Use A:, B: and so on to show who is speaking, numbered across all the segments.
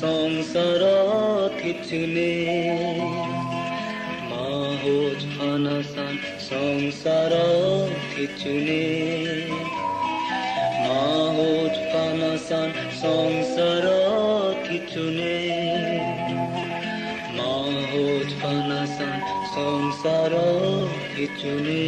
A: সংসাৰত কিছুনে মাহত ফানাসান সংসাৰত কিছুনে মাহত ফানাসান সংসাৰত কিছুনে মাহত ফানাসান সংসাৰত কিছুনে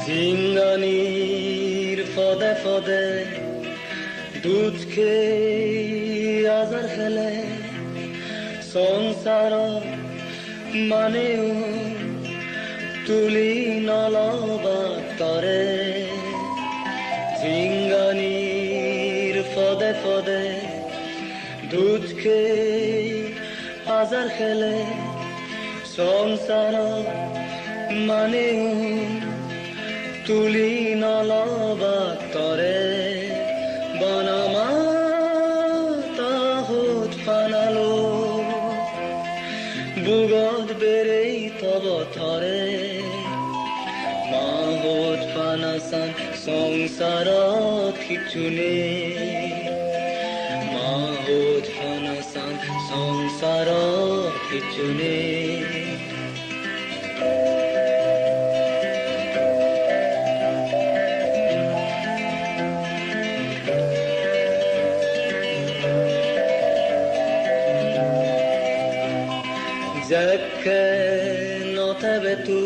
A: জিংগানিৰ ফদে ফদে দুধ খেই আজাৰ খেলে সংসাৰত মানেও তুলি নলবা তৰে জিংগানিৰ ফদে ফদে দুধ খেই আজাৰ খেলে সংসাৰত মানেও তুলি নলবা তৰে বনমাতাহত ফানালো বুগত বেৰেই তব থৰে মাহত ফানাসান সংসাৰত কিছুনে মাহত ফানাসান সংসাৰত কিছুনে Zekke notebe tu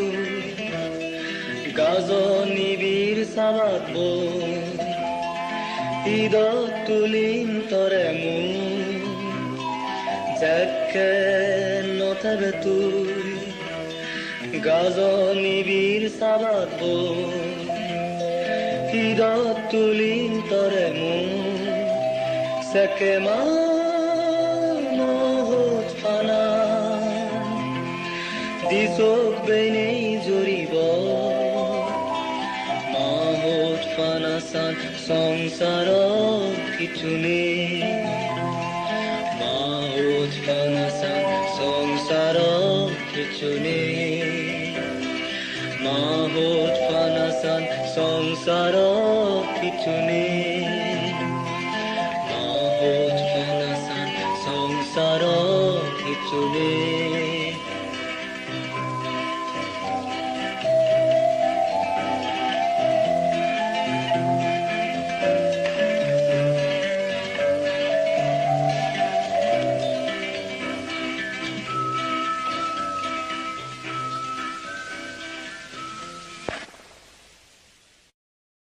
A: gazoni bir sabat bo idot tulim toremu Zekke notebe tu gazoni bir sabat bo idot tulim toremu Sekema mohot fana Disok benei joriব মাহত ফানাসান সংসাৰত কিছুনে মাহত ফানাসান সংসাৰত কিছুনে মাহত ফানাসান সংসাৰত কিছুনে মাহত ফানাসান সংসাৰত কিছুনে